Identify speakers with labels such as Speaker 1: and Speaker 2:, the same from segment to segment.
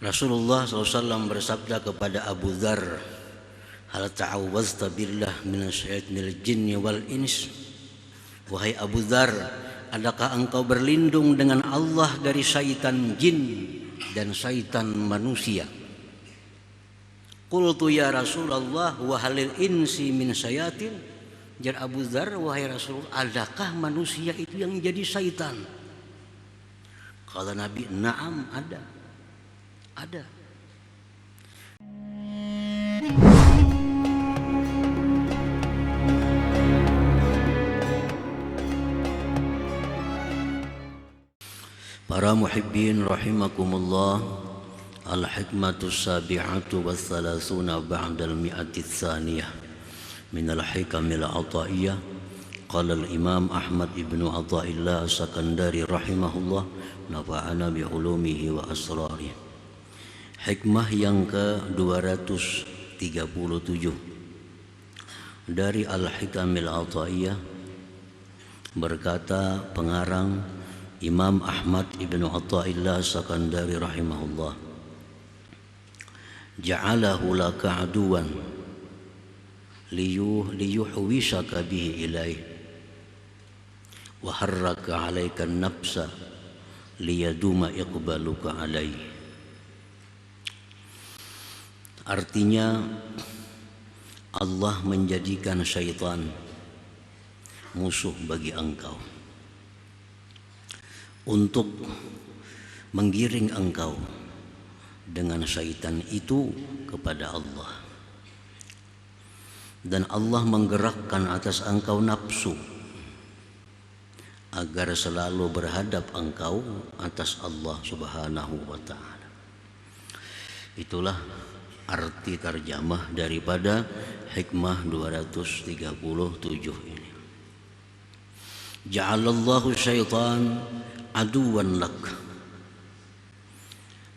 Speaker 1: Rasulullah SAW bersabda kepada Abu Dzar, "Hal ta'awwazta billah minasyaitnil jinni wal ins?" Wahai Abu Dzar, adakah engkau berlindung dengan Allah dari syaitan jin dan syaitan manusia? Qultu ya Rasulullah wa halil insi min syayatin? Jar Abu Dzar, wahai Rasul, adakah manusia itu yang jadi syaitan? Kata Nabi, na'am, ada. Para muhibbin rahimakumullah, al-hikmatus sabi'atu was salasuna ba'dal mi'atis tsaniyah min al-hikamil ata'iyah. Qala al-imam Ahmad ibnu Athaillah As-Sakandari rahimahullah, nafa'ana bi ulumihi wa asrarihi. Hikmah yang ke-237 dari Al-Hikamil Athaiyah, berkata pengarang Imam Ahmad ibnu Athaillah As-Sakandari rahimahullah, ja'alahu laka aduwan liyuhwisaka bihi ilaih wa harraka alaika nafsa liyaduma iqbaluka alaih. Artinya, Allah menjadikan syaitan musuh bagi engkau untuk menggiring engkau dengan syaitan itu kepada Allah, dan Allah menggerakkan atas engkau nafsu agar selalu berhadap engkau atas Allah Subhanahu wa ta'ala. Itulah arti terjemah daripada hikmah 237 ini. Ja'alallahu syaitan aduwan lak.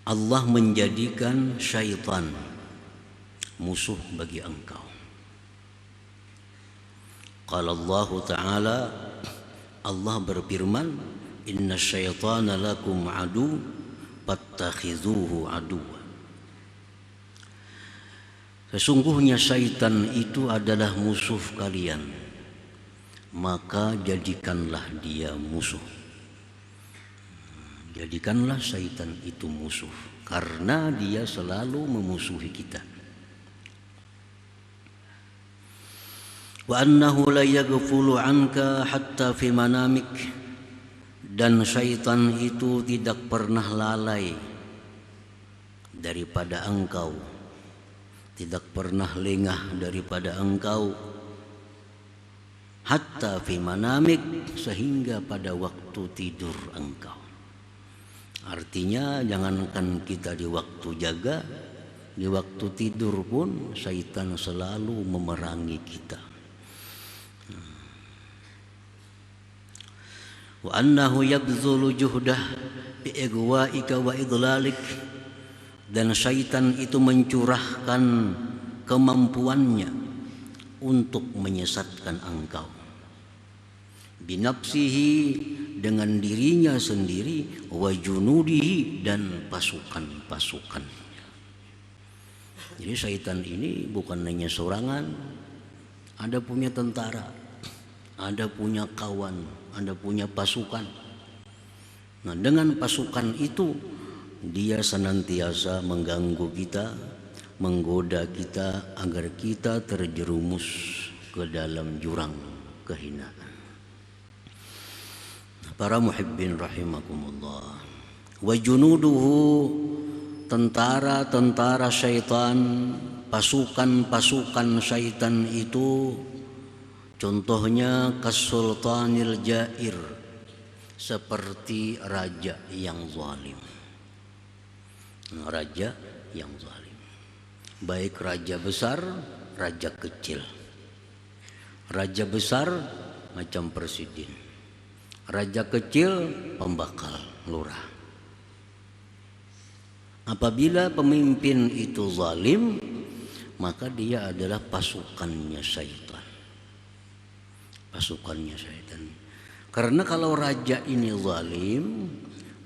Speaker 1: Allah menjadikan syaitan musuh bagi engkau. Qala Allah Ta'ala, Allah berfirman, inna syaitana lakum adu fattakhidhuhu aduwa. Sesungguhnya syaitan itu adalah musuh kalian, maka jadikanlah dia musuh. Jadikanlah syaitan itu musuh, karena dia selalu memusuhi kita. Wa annahu la yaghfulu anka hatta fi manamik. Dan syaitan itu tidak pernah lalai daripada engkau, tidak pernah lengah daripada engkau, hatta fi manamik, sehingga pada waktu tidur engkau. Artinya, jangankan kita di waktu jaga, di waktu tidur pun syaitan selalu memerangi kita. Wa annahu yabzulu juhdah bi igwa'ika wa idlalik. Dan syaitan itu mencurahkan kemampuannya untuk menyesatkan engkau. Binafsihi, dengan dirinya sendiri, wa junudihi, dan pasukan-pasukannya. Jadi syaitan ini bukan hanya sorangan, ada punya tentara, ada punya kawan, ada punya pasukan. Nah, dengan pasukan itu dia senantiasa mengganggu kita, menggoda kita agar kita terjerumus ke dalam jurang kehinaan. Para muhibbin rahimakumullah, wa junuduhu, tentara-tentara syaitan, pasukan-pasukan syaitan itu, contohnya kasultanil jair, seperti raja yang zalim. Raja yang zalim, baik raja besar, raja kecil. Raja besar macam presiden, raja kecil pembakal, lurah. Apabila pemimpin itu zalim, maka dia adalah pasukannya syaitan. Pasukannya syaitan. Karena kalau raja ini zalim,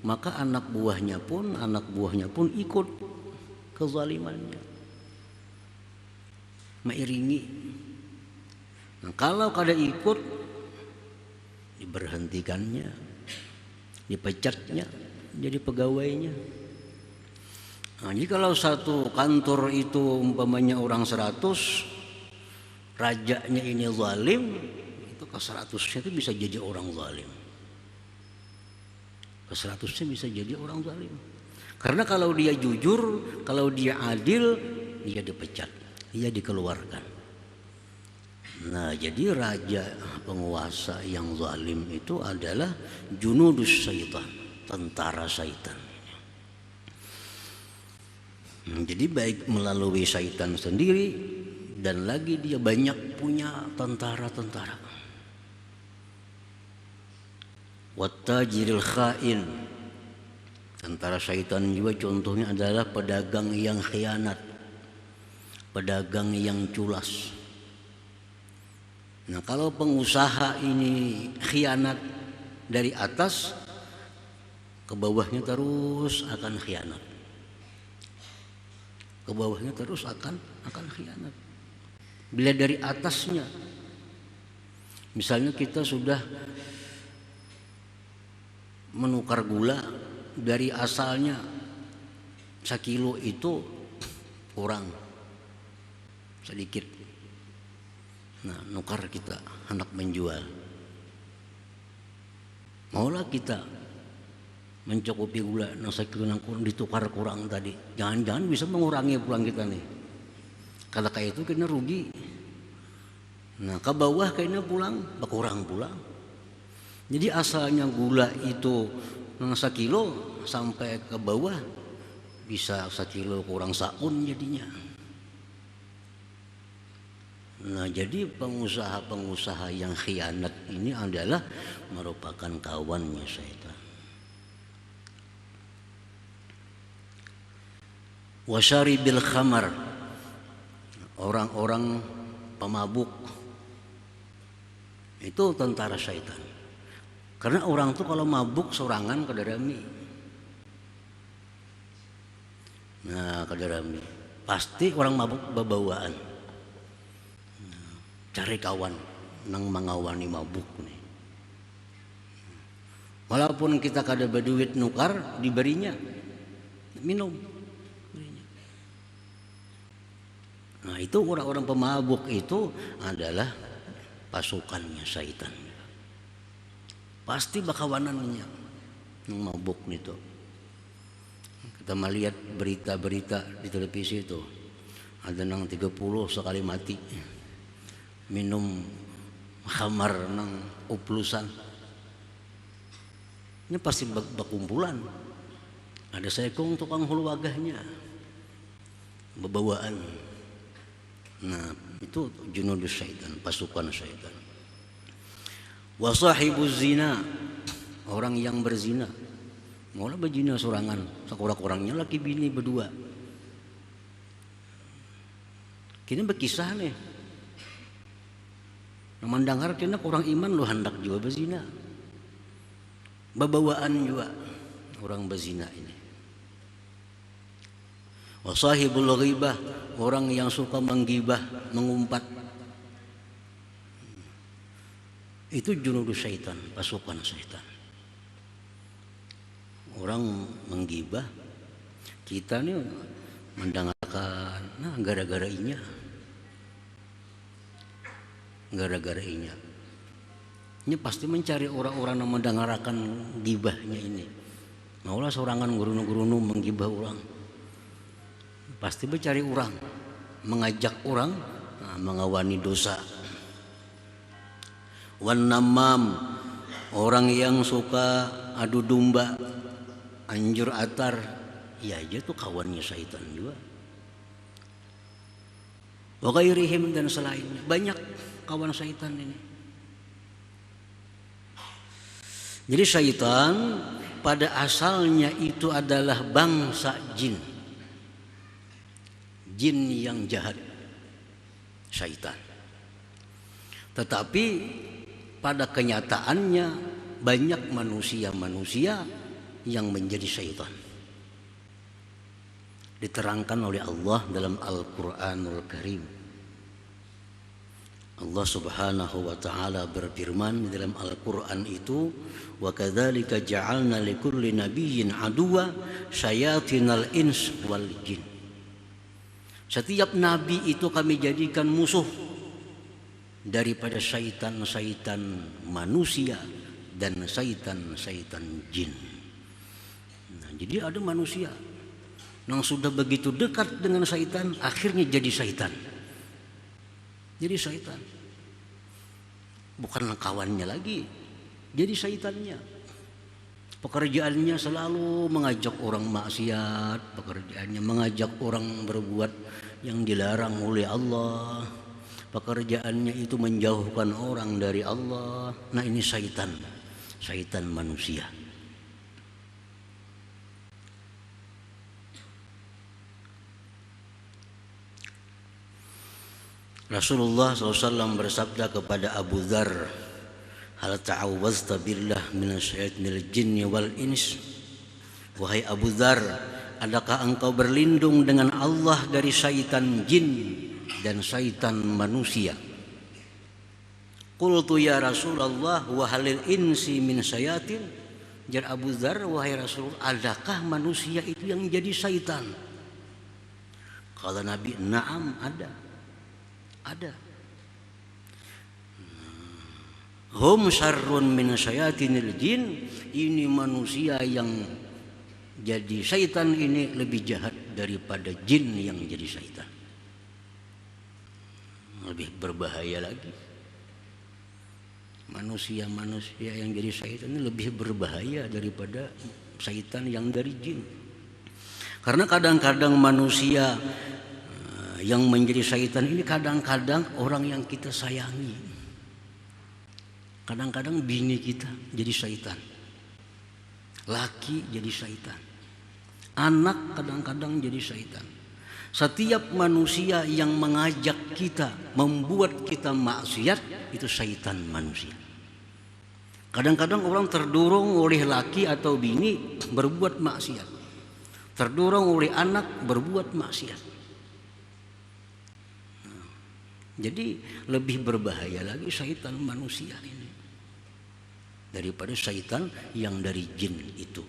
Speaker 1: maka anak buahnya pun ikut. kezalimannya, mengiringi. Nah, kalau kada ikut, diberhentikannya, dipecatnya, jadi pegawainya. Nah, jadi kalau satu kantor itu umpamanya orang 100, rajanya ini zalim, itu ke 100-nya itu bisa jadi orang zalim. Ke 100-nya bisa jadi orang zalim. Karena kalau dia jujur, kalau dia adil, dia dipecat, dia dikeluarkan. Nah, jadi raja penguasa yang zalim itu adalah junudus syaitan, tentara syaitan. Jadi baik melalui syaitan sendiri, dan lagi dia banyak punya tentara-tentara. Wattajiril khain, tentara syaitan juga contohnya adalah pedagang yang khianat, pedagang yang culas. Nah, kalau pengusaha ini khianat dari atas, ke bawahnya terus akan khianat. Ke bawahnya terus akan khianat. Bila dari atasnya, misalnya kita sudah menukar gula dari asalnya 1 kilo itu kurang sedikit. Nah, nukar kita hendak menjual. Maulah kita mencukupi gula nang 1 kilo nang ditukar kurang tadi. Jangan-jangan bisa mengurangi pulang kita nih. Kalau kayak itu kena rugi. Nah, ke bawah kayaknya pulang berkurang pulang. Jadi asalnya gula itu nang 1 kilo sampai ke bawah bisa 1 kilo kurang saun jadinya. Nah, jadi pengusaha-pengusaha yang khianat ini adalah merupakan kawannya syaitan. Wasyaribil khamar, orang-orang pemabuk itu tentara syaitan. Karena orang tuh kalau mabuk sorangan kadarami. Nah, kadarami pasti orang mabuk babawaan. Nah, cari kawan nang mangawani mabuk nih. Walaupun kita kada berduit nukar, diberinya minum. Nah, itu orang-orang pemabuk itu adalah pasukannya syaitan. Pasti bakawanannya yang mabuk itu. Kita melihat berita-berita di televisi itu, ada nang 30 sekali mati minum khamar nang oplusan. Ini pasti berkumpulan. Ada sekong tukang huluwagahnya bebawaan. Nah, itu junudus syaitan, pasukan syaitan. Wasahibuz zina, orang yang berzina. Maulah berzina sorangan, sekurang-kurangnya laki bini berdua. Kini berkisah nih. Mendengar kena kurang iman lo hendak juga berzina. Babawaan juga orang berzina ini. Wasahibul ghibah, orang yang suka menggibah, mengumpat. Itu junudus syaitan, pasukan syaitan. Orang menggibah, kita nih mendengarkan, nah gara-gara inya. Gara-gara inya. Ini pasti mencari orang-orang yang mendengarkan gibahnya ini. Maulah sorangan gurunu-gurunu menggibah orang. Pasti mencari orang, mengajak orang, mengawani dosa. Wan namam, orang yang suka adu domba, anjur atar, ya aja tuh kawannya syaitan juga. Wa ghairihim, dan selainnya, banyak kawan syaitan ini. Jadi syaitan pada asalnya itu adalah bangsa jin. Jin yang jahat, syaitan. Tetapi pada kenyataannya banyak manusia-manusia yang menjadi syaitan. diterangkan oleh Allah dalam Al-Qur'anul Karim. Allah Subhanahu wa taala berfirman di dalam Al-Qur'an itu, wa kadzalika ja'alna likulli nabiyyin aduwa syayatinal ins wal jin. Setiap nabi itu kami jadikan musuh daripada syaitan-syaitan manusia dan syaitan-syaitan jin. Nah, jadi ada manusia yang sudah begitu dekat dengan syaitan, akhirnya jadi syaitan. Jadi syaitan, bukan kawannya lagi, jadi syaitannya. Pekerjaannya selalu mengajak orang maksiat, pekerjaannya mengajak orang berbuat yang dilarang oleh Allah, pekerjaannya itu menjauhkan orang dari Allah. Nah, ini syaitan, syaitan manusia. Rasulullah SAW bersabda kepada Abu Dzar, hal ta'awwazta billah minasyaitonil jinni wal ins. Wahai Abu Dzar, adakah engkau berlindung dengan Allah dari syaitan jin dan syaitan manusia? Qultu ya Rasulullah wa halil insi min syayatin. Jar Abu Dzar, wahai Rasul, adakah manusia itu yang jadi syaitan? Kata Nabi, na'am, ada. Hum syarrun min syayatinil jin. Ini manusia yang jadi syaitan ini lebih jahat daripada jin yang jadi syaitan. Lebih berbahaya lagi. Manusia yang jadi syaitan ini lebih berbahaya daripada syaitan yang dari jin. Karena kadang-kadang manusia yang menjadi syaitan ini kadang-kadang orang yang kita sayangi. Kadang-kadang bini kita jadi syaitan, laki jadi syaitan, anak kadang-kadang jadi syaitan. Setiap manusia yang mengajak kita, membuat kita maksiat, itu syaitan manusia. Kadang-kadang orang terdorong oleh laki atau bini berbuat maksiat, terdorong oleh anak berbuat maksiat. Jadi lebih berbahaya lagi syaitan manusia ini daripada syaitan yang dari jin itu.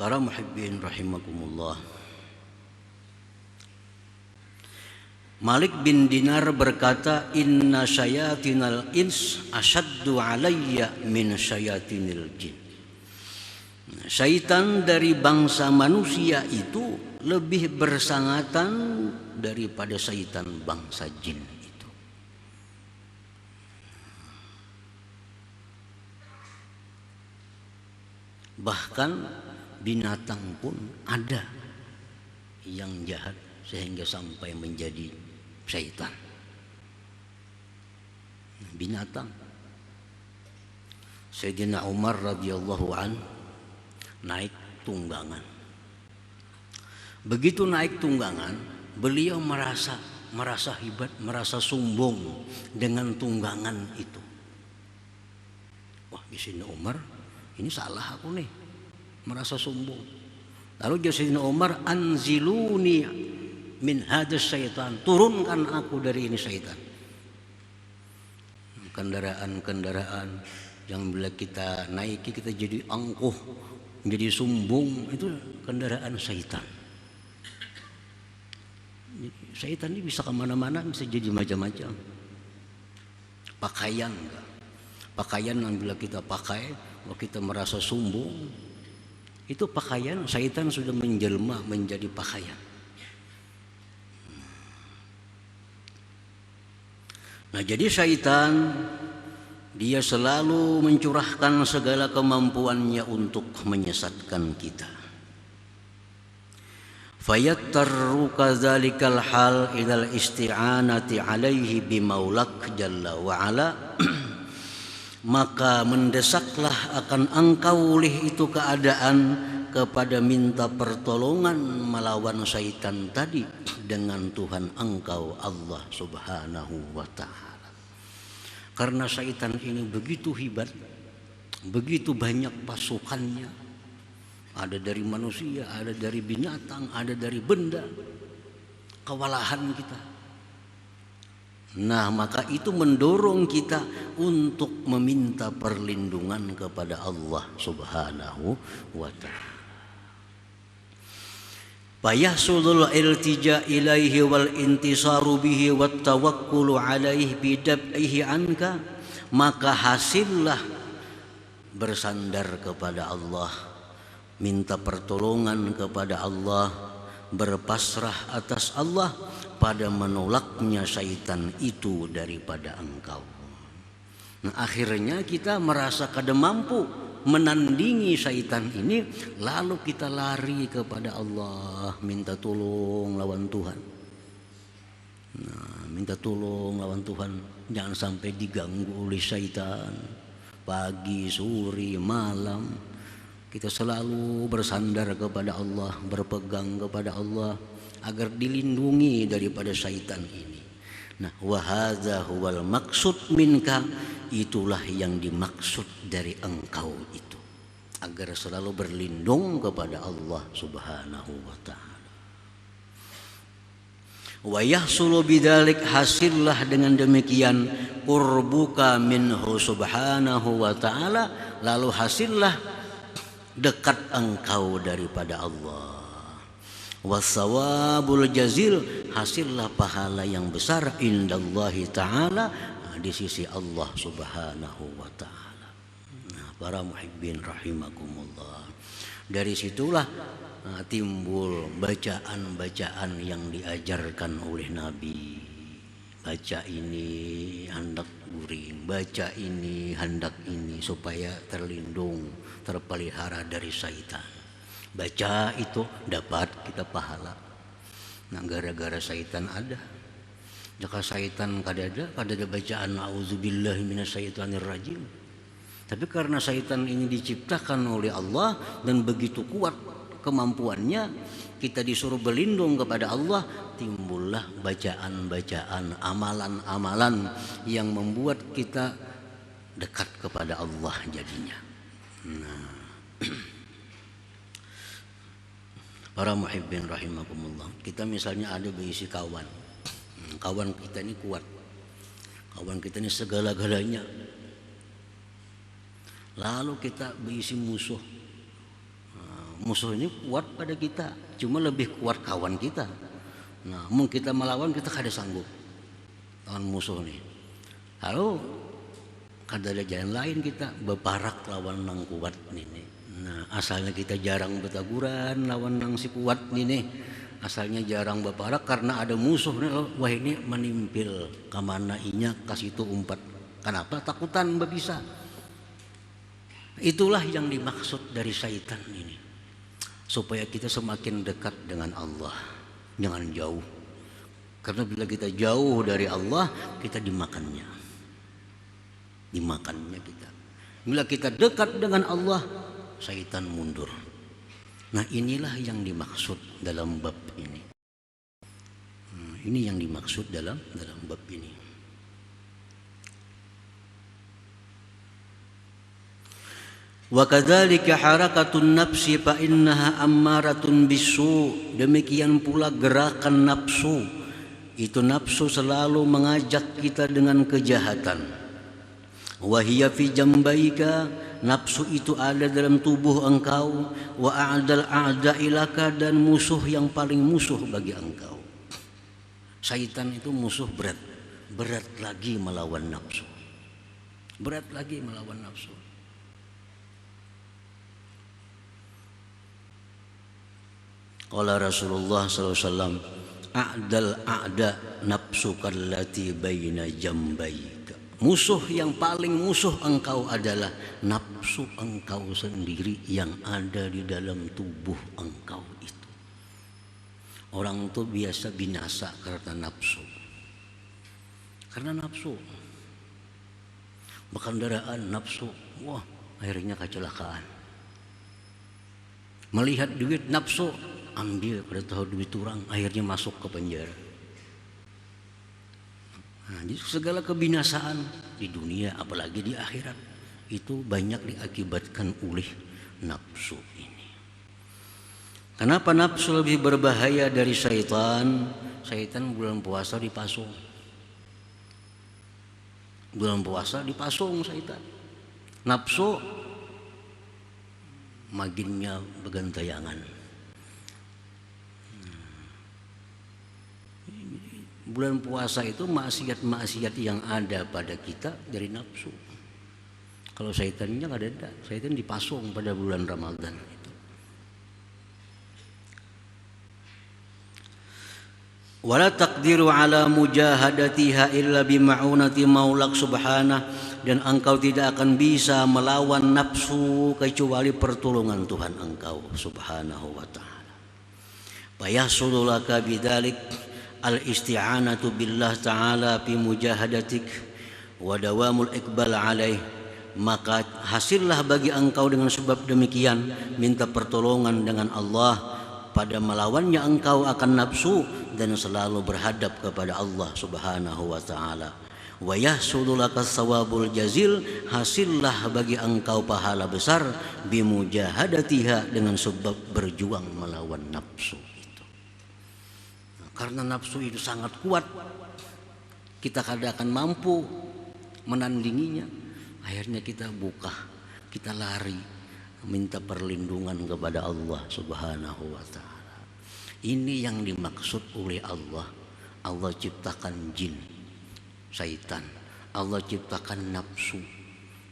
Speaker 1: Para muhibbin rahimakumullah. Malik bin Dinar berkata, inna syayatinal ins asyaddu alayya min syayatinil jin. Syaitan dari bangsa manusia itu lebih bersangatan daripada syaitan bangsa jin itu. Bahkan binatang pun ada yang jahat sehingga sampai menjadi syaitan. Binatang. Sayyidina Umar radhiyallahu an naik tunggangan. Begitu naik tunggangan, beliau merasa hebat, merasa sombong dengan tunggangan itu. Wah, di sini Umar, ini salah aku nih, merasa sombong. Lalu Sayyidina Umar, anziluni min hadas syaitan, turunkan aku dari ini syaitan. Kendaraan-kendaraan yang bila kita naiki kita jadi angkuh, jadi sombong, itu kendaraan syaitan. Syaitan ini bisa kemana-mana, bisa jadi macam-macam. Pakaian enggak? Pakaian yang bila kita pakai, kalau kita merasa sombong, itu pakaian syaitan sudah menjelma menjadi pakaian. Nah, jadi syaitan dia selalu mencurahkan segala kemampuannya untuk menyesatkan kita. Fayattaru kadzalikal hal ilal isti'anati alaihi bimaulak jalla wa ala. Maka mendesaklah akan engkau oleh itu keadaan kepada minta pertolongan melawan syaitan tadi dengan Tuhan engkau Allah Subhanahu wa ta'ala. Karena syaitan ini begitu hebat, begitu banyak pasukannya, Ada dari manusia, ada dari binatang, ada dari benda. Kewalahan kita. Nah, maka itu mendorong kita untuk meminta perlindungan kepada Allah Subhanahu wa ta'ala. Fayahsulul iltija ilaihi wal intisaru bihi wat tawakkulu alaihi bidab'ihi anka, maka hasillah bersandar kepada Allah, minta pertolongan kepada Allah, berpasrah atas Allah pada menolaknya syaitan itu daripada engkau. Nah, akhirnya kita merasa kada mampu menandingi syaitan ini, lalu kita lari kepada Allah, minta tolong lawan Tuhan. Nah, minta tolong lawan Tuhan, jangan sampai diganggu oleh syaitan. Pagi, sore, malam kita selalu bersandar kepada Allah, berpegang kepada Allah agar dilindungi daripada syaitan ini. Nah, wa hadza huwal maksud minka, itulah yang dimaksud dari engkau itu, agar selalu berlindung kepada Allah Subhanahu wa ta'ala. Wa yahsulu bidzalik, hasillah dengan demikian qurbuka minhu subhanahu wa ta'ala, lalu hasillah dekat engkau daripada Allah. Wasawabul jazil, hasillah pahala yang besar indallahi ta'ala, di sisi Allah Subhanahu wa ta'ala. Nah, para muhibbin rahimakumullah, dari situlah timbul bacaan-bacaan yang diajarkan oleh Nabi. Baca ini hendak guring, baca ini hendak ini, supaya terlindung, terpelihara dari syaitan. Baca itu dapat kita pahala. Nah, gara-gara syaitan ada. Jika syaitan kada ada bacaan auzubillahi minasyaitonir rajim. Tapi karena syaitan ini diciptakan oleh Allah dan begitu kuat kemampuannya, kita disuruh berlindung kepada Allah, timbullah bacaan-bacaan, amalan-amalan yang membuat kita dekat kepada Allah jadinya. Nah, para muhibbin rahimakumullah, kita misalnya ada berisi kawan. Kawan kita ini kuat, kawan kita ini segala-galanya. Lalu kita berisi musuh. Musuh ini kuat pada kita, cuma lebih kuat kawan kita. Nah, mungkin kita melawan, kita kada sanggup lawan musuh nih. Lalu kada ada jalan lain, kita beparak lawan nang kuat ini. Nah, asalnya kita jarang bertaguran lawan nang si kuat ini. Asalnya jarang beparak karena ada musuh nih. Wah, ini menimpil kamana inya kasih itu umpat. Kenapa? Takutan bisa. Itulah yang dimaksud dari syaitan ini, supaya kita semakin dekat dengan Allah, jangan jauh. Karena bila kita jauh dari Allah, kita dimakannya kita. Bila kita dekat dengan Allah, syaitan mundur. Nah, inilah yang dimaksud dalam bab ini. Ini yang dimaksud dalam bab ini. Wa kadzalika harakatun nafsi fa innaha ammaratun bisu. Demikian pula gerakan nafsu. Itu nafsu selalu mengajak kita dengan kejahatan. Wa hiya fi jambaika, nafsu itu ada dalam tubuh engkau. Wa a'dal a'da'ilaka, dan musuh yang paling musuh bagi engkau. Syaitan itu musuh berat. Berat lagi melawan nafsu. Berat lagi melawan nafsu. Qala Rasulullah SAW, a'dal a'da nafsuka allati baina jambayka. Musuh yang paling musuh engkau adalah nafsu engkau sendiri yang ada di dalam tubuh engkau itu. Orang itu biasa binasa karena nafsu. Karena nafsu. Berkendaraan nafsu, wah, akhirnya kecelakaan. Melihat duit nafsu, ambil, pada tahu duit orang, akhirnya masuk ke penjara. Nah, jadi segala kebinasaan di dunia, apalagi di akhirat, itu banyak diakibatkan oleh nafsu ini. Kenapa nafsu lebih berbahaya dari syaitan? Syaitan bulan puasa dipasung. Bulan puasa dipasung syaitan. Nafsu maginnya begantayangan. Bulan puasa itu maksiat-maksiat yang ada pada kita dari nafsu. Kalau syaitannya nggak ada, syaitan dipasung pada bulan Ramadan itu. Wala taqdiru ala mujahadatiha illa bima'unati maulak subhanah, dan engkau tidak akan bisa melawan nafsu kecuali pertolongan Tuhan engkau subhanahu wa ta'ala. Fayahsulu laka bidzalik al-isti'anatu billah ta'ala fi mujahadatik wa dawamul iqbal alaih, maka hasillah bagi engkau dengan sebab demikian minta pertolongan dengan Allah pada melawannya engkau akan nafsu dan selalu berhadap kepada Allah subhanahu wa ta'ala. Wa yahsulu laka sawabul jazil, hasillah bagi engkau pahala besar bimujahadatiha dengan sebab berjuang melawan nafsu itu. Karena nafsu itu sangat kuat, kita kadang akan mampu menandinginya. Akhirnya kita buka, kita lari minta perlindungan kepada Allah subhanahu wa ta'ala. Ini yang dimaksud oleh Allah. Allah ciptakan jin, syaitan, Allah ciptakan nafsu.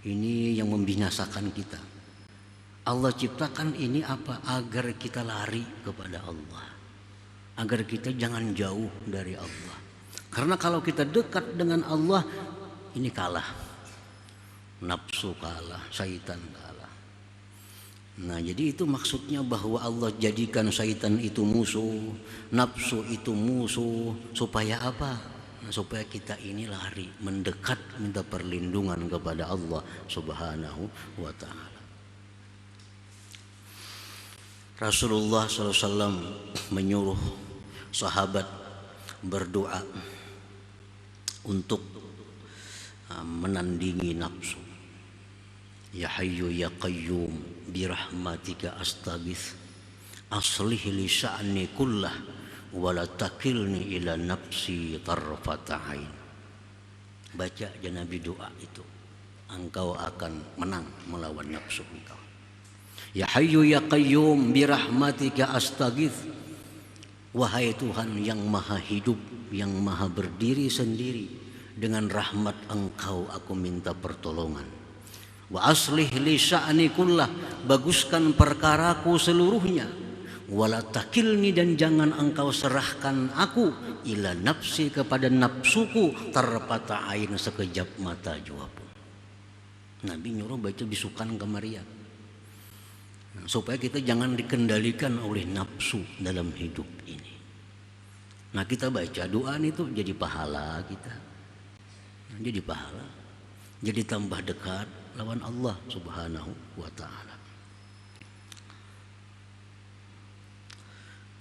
Speaker 1: Ini yang membinasakan kita. Allah ciptakan ini apa? Agar kita lari kepada Allah, agar kita jangan jauh dari Allah. Karena kalau kita dekat dengan Allah, ini kalah. Nafsu kalah, syaitan kalah. Nah, jadi itu maksudnya bahwa Allah jadikan syaitan itu musuh, nafsu itu musuh, supaya apa? Nah, supaya kita ini lari, mendekat, minta perlindungan kepada Allah subhanahu wa ta'ala. Rasulullah SAW menyuruh sahabat berdoa untuk menandingi nafsu. Ya Hayyu ya Qayyum birahmatika astaghits aslih li sya'ni kullah wa la takilni ila nafsi tarfata ain. Baca Nabi doa itu, engkau akan menang melawan nafsu engkau. Ya Hayyu ya Qayyum birahmatika astaghits, wahai Tuhan yang maha hidup, yang maha berdiri sendiri, dengan rahmat engkau aku minta pertolongan. Wa aslih li sya'ni kullah, baguskan perkaraku seluruhnya. Wala takilni, dan jangan engkau serahkan aku ila nafsi, kepada nafsuku, tarfata ain, sekejap mata jua pun. Nabi nyuruh baca bisukan kemarian, supaya kita jangan dikendalikan oleh nafsu dalam hidup ini. Nah, kita baca doa itu jadi pahala kita. Jadi pahala, jadi tambah dekat lawan Allah subhanahu wa ta'ala.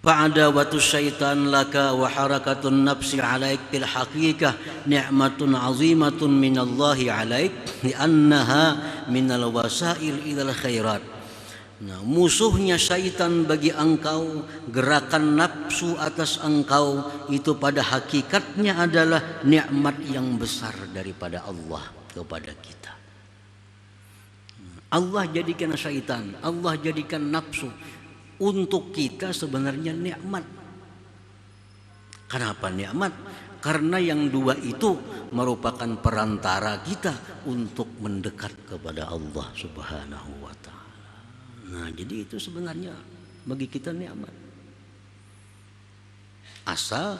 Speaker 1: Fa'adawatu syaitan laka wa harakatun nafsi alaik bil haqiqah ni'matun azimatun minallahi alaik li'annaha minal wasail ilal khairat. Nah, musuhnya syaitan bagi engkau, gerakan nafsu atas engkau, itu pada hakikatnya adalah nikmat yang besar daripada Allah kepada kita. Allah jadikan syaitan, Allah jadikan nafsu untuk kita sebenarnya nikmat. Kenapa nikmat? Karena yang dua itu merupakan perantara kita untuk mendekat kepada Allah subhanahu wa ta'ala. Nah, jadi itu sebenarnya bagi kita nikmat. Asal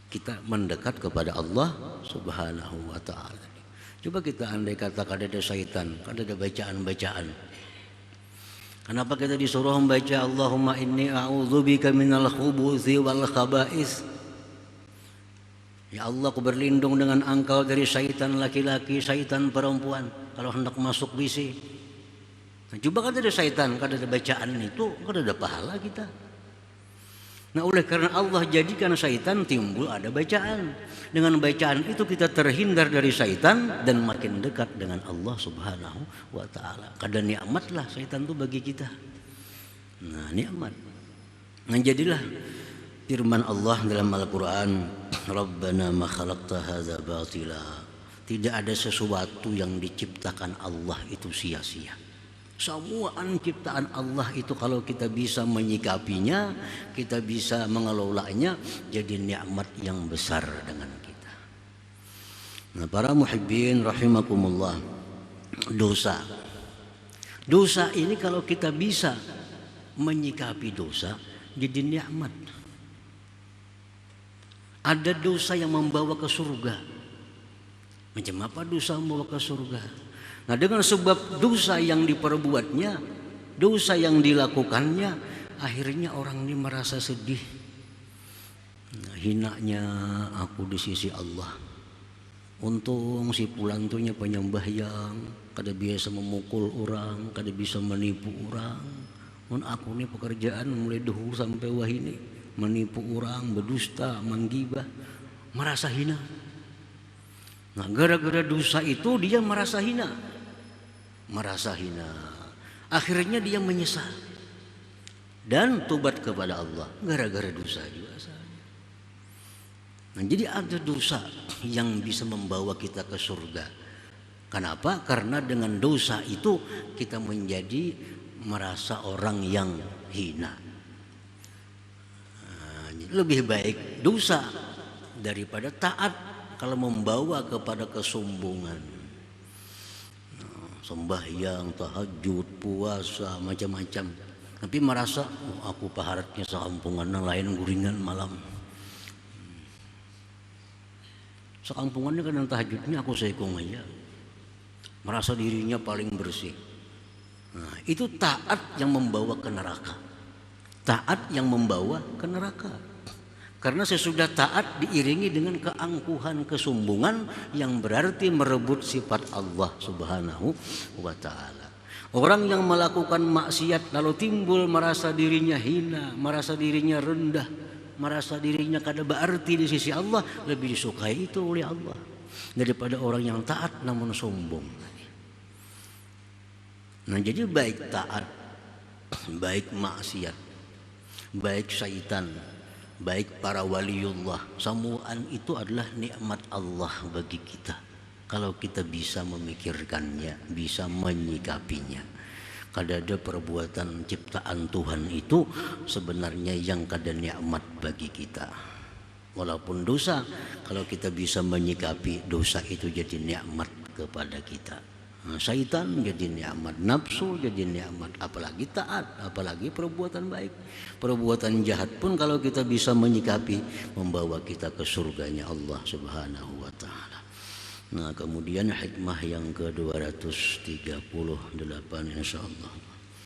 Speaker 1: kita mendekat kepada Allah subhanahu wa ta'ala. Coba kita andai kata kada ada syaitan, kada ada bacaan-bacaan. Kenapa kita disuruh membaca Allahumma inni a'udzubika minal khubuthi wal khaba'is? Ya Allah, aku berlindung dengan engkau dari syaitan laki-laki, syaitan perempuan. Kalau hendak masuk WC. Nah, coba kada ada syaitan, kada ada bacaan itu, kada ada pahala kita. Nah, oleh karena Allah jadikan syaitan, timbul ada bacaan. Dengan bacaan itu kita terhindar dari syaitan dan makin dekat dengan Allah subhanahu wa ta'ala. Kada nikmatlah syaitan itu bagi kita. Nah, nikmat. Nah, jadilah firman Allah dalam Al-Quran, Rabbana ma khalaqta hadza batila. Tidak ada sesuatu yang diciptakan Allah itu sia-sia. Semua ciptaan Allah itu kalau kita bisa menyikapinya, kita bisa mengelolanya, jadi nikmat yang besar dengan kita. Nah, para muhibbin rahimakumullah, dosa ini kalau kita bisa menyikapi dosa, jadi nikmat. Ada dosa yang membawa ke surga. Macam apa dosa membawa ke surga? Nah, dengan sebab dosa yang diperbuatnya, dosa yang dilakukannya, akhirnya orang ini merasa sedih. Nah, hinanya aku di sisi Allah. Untung si Fulan tuhnya penyembahyang, kada biasa memukul orang, kada bisa menipu orang. Aku ini pekerjaan mulai dahulu sampai wahini menipu orang, berdusta, menggibah, merasa hina. Nah, gara-gara dosa itu dia merasa hina. Akhirnya dia menyesal dan tobat kepada Allah gara-gara dosa juga. Nah, jadi ada dosa yang bisa membawa kita ke surga. Kenapa? Karena dengan dosa itu kita menjadi merasa orang yang hina. Nah, lebih baik dosa daripada taat kalau membawa kepada kesombongan. Nah, sembahyang, tahajud, puasa, macam-macam, tapi merasa aku paharatnya sekampungan lain guringan malam. Sekampungannya kan tahajudnya aku seikung aja, merasa dirinya paling bersih. Nah, itu taat yang membawa ke neraka. Taat yang membawa ke neraka. Karena sesudah taat diiringi dengan keangkuhan, kesombongan yang berarti merebut sifat Allah Subhanahu wa ta'ala. Orang yang melakukan maksiat lalu timbul merasa dirinya hina, merasa dirinya rendah, merasa dirinya kada berarti di sisi Allah, lebih disukai itu oleh Allah daripada orang yang taat namun sombong. Nah, jadi baik taat, baik maksiat, baik syaitan, baik para waliullah, semuaan itu adalah nikmat Allah bagi kita. Kalau kita bisa memikirkannya, bisa menyikapinya. Kada ada perbuatan ciptaan Tuhan itu sebenarnya yang kada nikmat bagi kita. Walaupun dosa, kalau kita bisa menyikapi dosa itu jadi nikmat kepada kita. Nah, syaitan jadi nikmat, nafsu jadi nikmat, apalagi taat, apalagi perbuatan baik. Perbuatan jahat pun kalau kita bisa menyikapi, membawa kita ke surganya Allah Subhanahu wa ta'ala. Nah, kemudian hikmah yang ke-238 insyaallah.